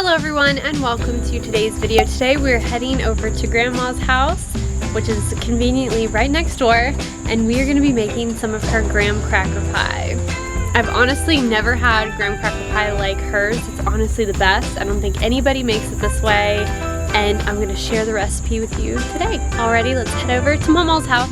Hello everyone and welcome to today's video. Today we're heading over to Grandma's house, which is conveniently right next door, and we are going to be making some of her graham cracker pie. I've honestly never had graham cracker pie like hers. It's honestly the best. I don't think anybody makes it this way, and I'm going to share the recipe with you today. Alrighty, let's head over to Mawmaw's house.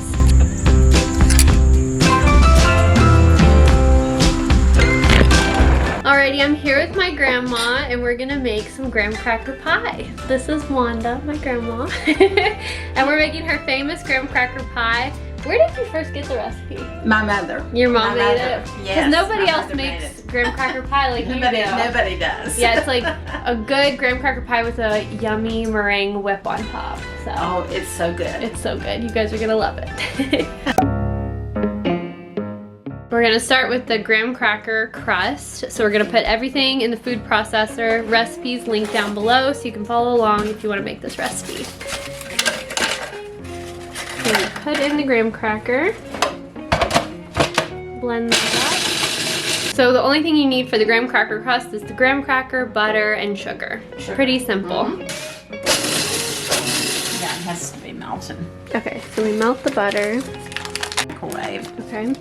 Alrighty, I'm here with my grandma and we're gonna make some graham cracker pie. This is Wanda, my grandma, and we're making her famous graham cracker pie. Where did you first get the recipe? My mother. Your mom made it? Yes. Because nobody else makes graham cracker pie like you do. Nobody does. Yeah, it's like a good graham cracker pie with a yummy meringue whip on top. So. Oh, it's so good. It's so good. You guys are gonna love it. We're gonna start with the graham cracker crust. So we're gonna put everything in the food processor. Recipes linked down below so you can follow along if you wanna make this recipe. So you put in the graham cracker. Blend that up. So the only thing you need for the graham cracker crust is the graham cracker, butter, and sugar. Pretty simple. Yeah, it has to be melted. Okay, so we melt the butter. Microwave. Okay.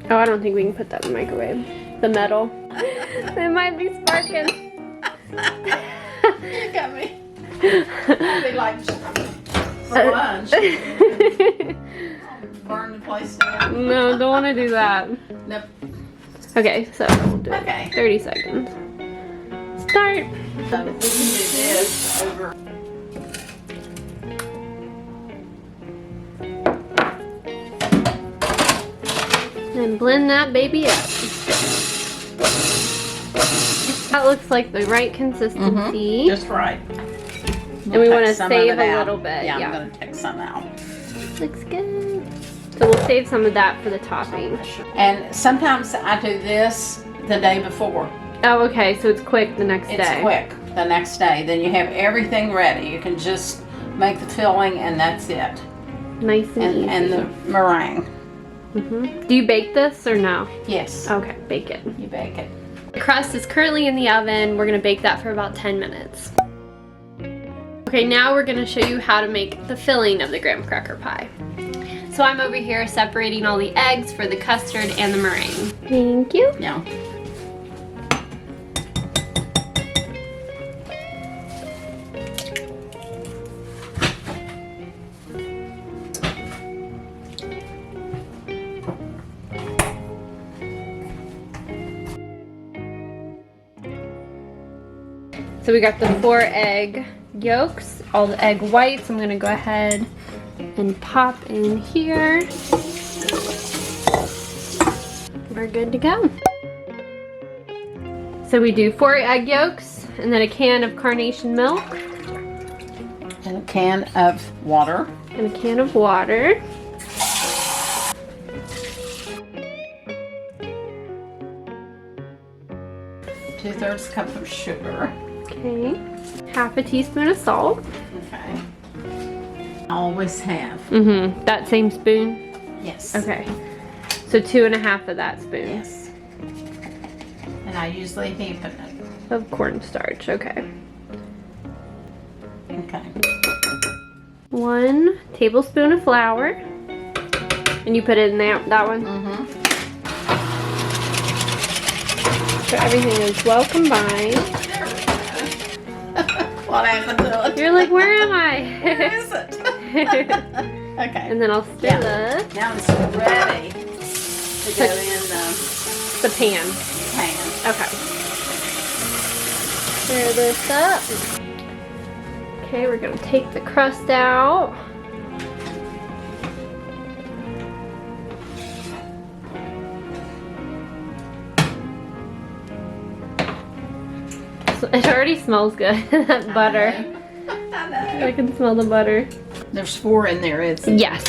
Oh, I don't think we can put that in the microwave. The metal. It might be sparking. You got me. I'll be like for lunch. Burn the place down. No, don't want to do that. Nope. Okay, so we'll do Okay. 30 seconds. Start. So we can do this over. And blend that baby up. That looks like the right consistency. Just right. And we want to save a little bit. Yeah, I'm going to take some out. Looks good. So we'll save some of that for the topping. And sometimes I do this the day before. Oh, okay. So it's quick the next day. It's quick the next day. Then you have everything ready. You can just make the filling and that's it. Nice and easy. And the meringue. Do you bake this or no? Yes. Okay, bake it. You bake it. The crust is currently in the oven. We're gonna bake that for about 10 minutes. Okay, now we're gonna show you how to make the filling of the graham cracker pie. So I'm over here separating all the eggs for the custard and the meringue. Thank you. Yeah. So we got the 4 egg yolks, all the egg whites. I'm gonna go ahead and pop in here. We're good to go. So we do 4 egg yolks and then a can of carnation milk. And a can of water. And a can of water. Two-thirds cup of sugar. Okay. Half a teaspoon of salt. Okay. I always have. That same spoon? Yes. Okay. So 2.5 of that spoon. Yes. And I usually heap it. Of cornstarch, okay. Okay. 1 tablespoon of flour. And you put it in there, that one? So everything is well combined. What happened to it? You're like, where am I? Where is it? Okay. And then I'll stir this. Now it's ready to go in The pan. the pan. Okay. Stir this up. Okay, we're gonna take the crust out. It already smells good. That butter. I know. I can smell the butter. There's 4 in there, isn't it? Yes.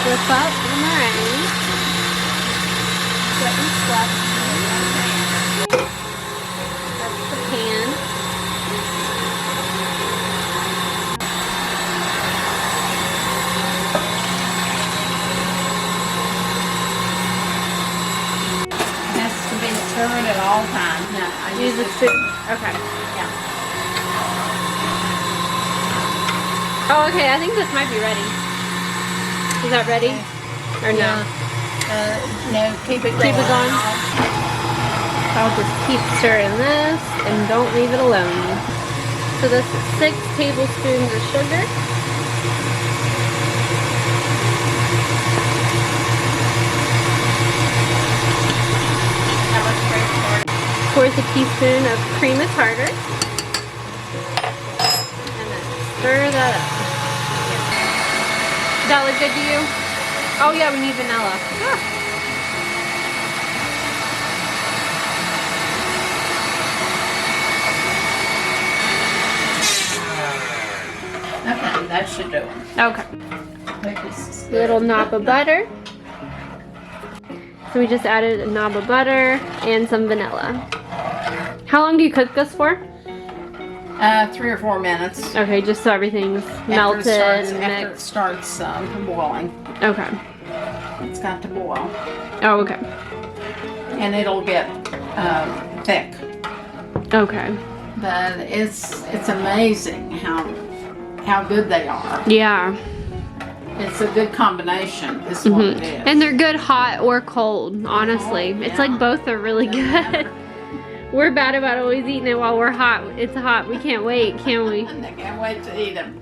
Flip up the meringue. Get and flip. That's the pan. Turn it all whole time. No, I Use a spoon. Okay. Yeah. Oh, okay. I think this might be ready. Is that ready? Or no? No, keep it going. Keep it going. I'll just keep stirring this and don't leave it alone. So this is 6 tablespoons of sugar. Fourth a teaspoon of cream of tartar. And then stir that up. Does that look good to you? Oh yeah, we need vanilla. Okay, that should do it. Okay. Little knob of butter. So we just added a knob of butter and some vanilla. How long do you cook this for? 3 or 4 minutes. Okay, just so everything's melted and After it mixed. starts boiling. Okay. It's got to boil. Oh, okay. And it'll get thick. Okay. But it's amazing how good they are. Yeah. It's a good combination, is what it is. And they're good hot or cold, honestly. Oh, It's yeah. like both are really good. We're bad about always eating it while we're hot. It's hot. We can't wait, can we? And I can't wait to eat them.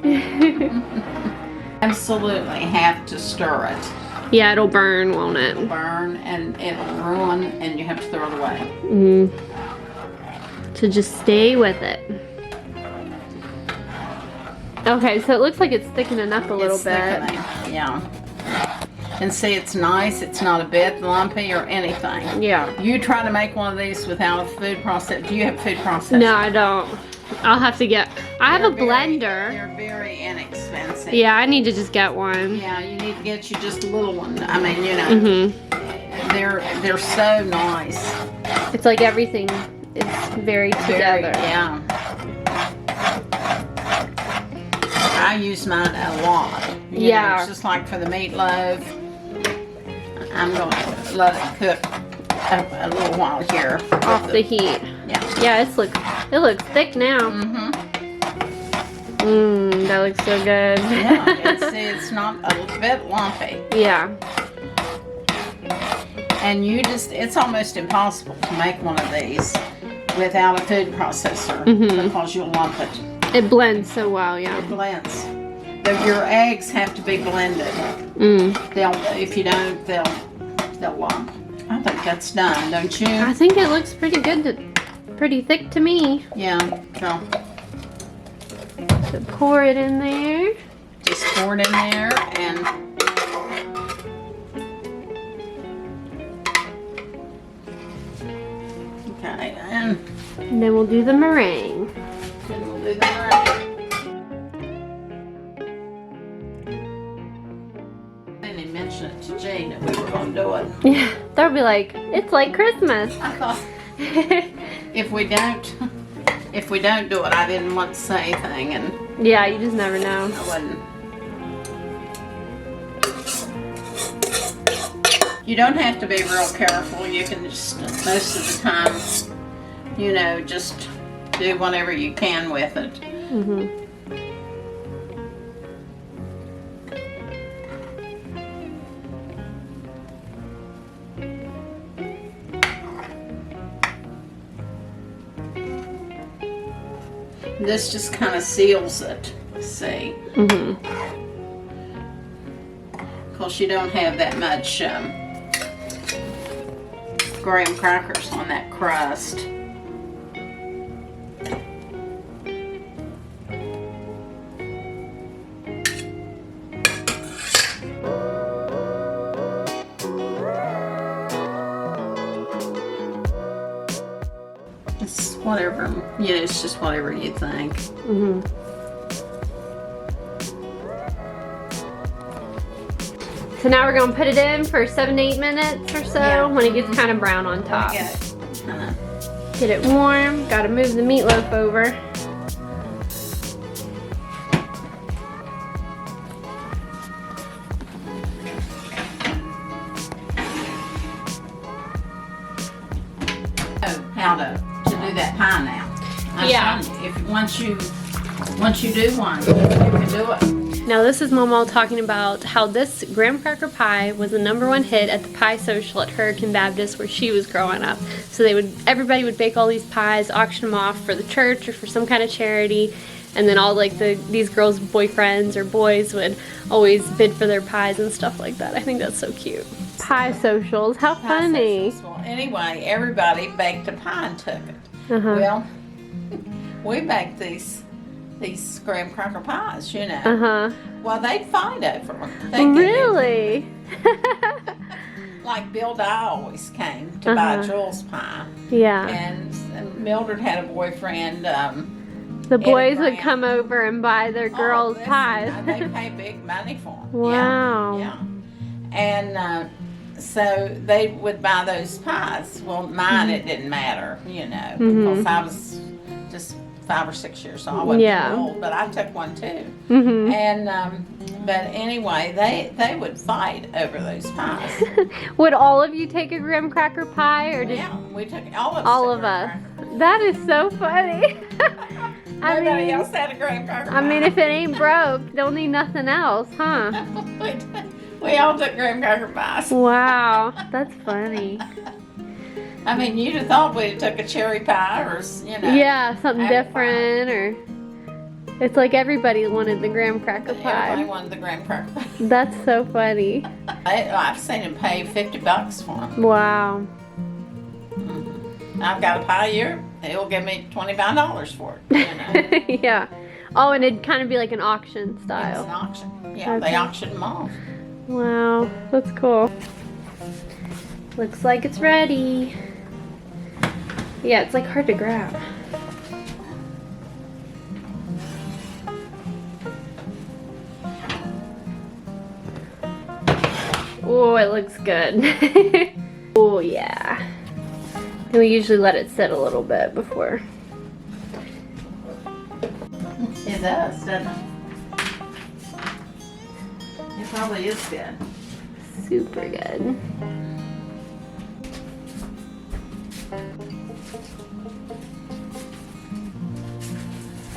Absolutely have to stir it. Yeah, it'll burn, won't it? Burn and it'll ruin and you have to throw it away. So just stay with it. Okay, so it looks like it's thickening up a little bit. Thickening, yeah. And see, it's nice. It's not a bit lumpy or anything. Yeah. You try to make one of these without a food processor. Do you have food processor? No, I don't. I'll have to get. I have a blender. They're very inexpensive. Yeah, I need to just get one. Yeah, you need to get you just a little one. I mean, you know, they're so nice. It's like everything is very together. Yeah. I use mine a lot. You know, it's just like for the meatloaf. I'm going to let it cook a little while here. Off the heat. Yeah. Yeah, it looks thick now. That looks so good. Yeah, and see, it's not a bit lumpy. Yeah. And it's almost impossible to make one of these without a food processor because you'll lump it. It blends so well, yeah. It blends. Your eggs have to be blended. If you don't, they'll lump. I think that's done, don't you? I think it looks pretty good, pretty thick to me. Yeah. So pour it in there. Just pour it in there and okay, and then we'll do the meringue. then we'll do the meringue. I didn't mention it to Jane that we were going to do it. Yeah, they'll be like, it's like Christmas. I thought if we don't do it, I didn't want to say anything, and Yeah, you just never know. I wouldn't. You don't have to be real careful. You can just most of the time, you know, just do whatever you can with it. This just kind of seals it, see? Because you don't have that much graham crackers on that crust. It's whatever, you know, it's just whatever you think. So now we're gonna put it in for 7 to 8 minutes or so, Yeah. when it gets kind of brown on top. Get it warm. Gotta move the meatloaf over. How to do that pie now. I'm Yeah. telling you, once you do one, you can do it. Now this is Mawmaw talking about how this graham cracker pie was the #1 hit at the pie social at Hurricane Baptist where she was growing up. So everybody would bake all these pies, auction them off for the church or for some kind of charity, and then all like these girls' boyfriends or boys would always bid for their pies and stuff like that. I think that's so cute. Pie socials, how funny. Well, anyway, everybody baked a pie and took it. Well, we baked these graham cracker pies, you know. Well, they'd fight over them. Really? Like Bill Dye always came to buy Jules' pie. Yeah. And Mildred had a boyfriend. The boys would come over and buy their girls' pies. They pay big money for them. Wow. Yeah. And so they would buy those pies. Well, mine, it didn't matter, you know, because I was just 5 or 6 years old. I wasn't too old, but I took one too. And but anyway, they would fight over those pies. Would all of you take a graham cracker pie, or did we took all of us? That is so funny. Nobody else had a graham cracker pie. I mean, if it ain't broke, don't need nothing else, huh? We all took graham cracker pies. Wow, that's funny. I mean, you'd have thought we'd took a cherry pie or, you know. Yeah, something different, or it's like everybody wanted the graham cracker pie. Everybody wanted the graham cracker pie. That's so funny. I've seen them pay $50 for them. Wow. I've got a pie here. He'll give me $25 for it. You know? Yeah. Oh, and it'd kind of be like an auction style. It's an auction. Yeah, they auction them off. Wow, that's cool. Looks like it's ready. Yeah, it's like hard to grab. Oh, it looks good. Oh yeah. And we usually let it sit a little bit before. It does, doesn't it? It probably is good. Super good.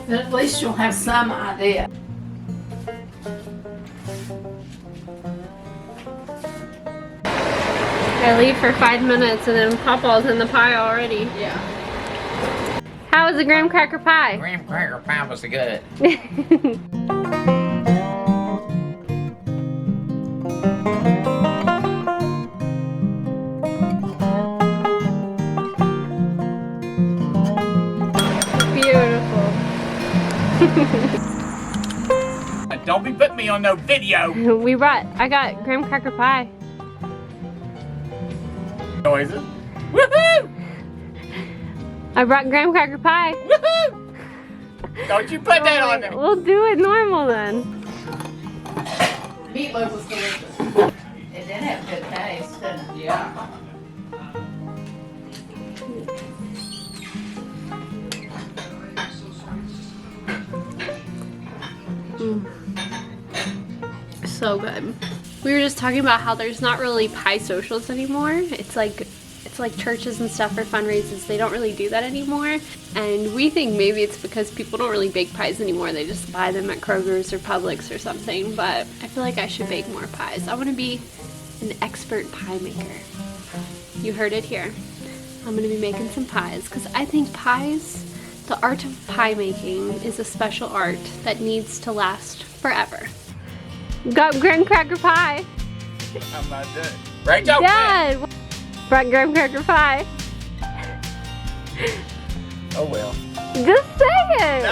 But at least you'll have some idea. I leave for 5 minutes and then Papa's in the pie already. Yeah. How was the graham cracker pie? Graham cracker pie was good. Beautiful. Don't be putting me on no video. I got graham cracker pie. Noises. Woohoo! I brought graham cracker pie. Woohoo! Don't you put that on there. We'll do it normal then. Meatloaf was delicious. It did have good taste, didn't it? Yeah. So good. We were just talking about how there's not really pie socials anymore. It's like churches and stuff for fundraisers. They don't really do that anymore. And we think maybe it's because people don't really bake pies anymore. They just buy them at Kroger's or Publix or something. But I feel like I should bake more pies. I want to be an expert pie maker. You heard it here. I'm going to be making some pies because I think pies, the art of pie making is a special art that needs to last forever. Got graham cracker pie. I'm not done. Right, Joe? Dad! Brought graham cracker pie. Oh well. Just say it!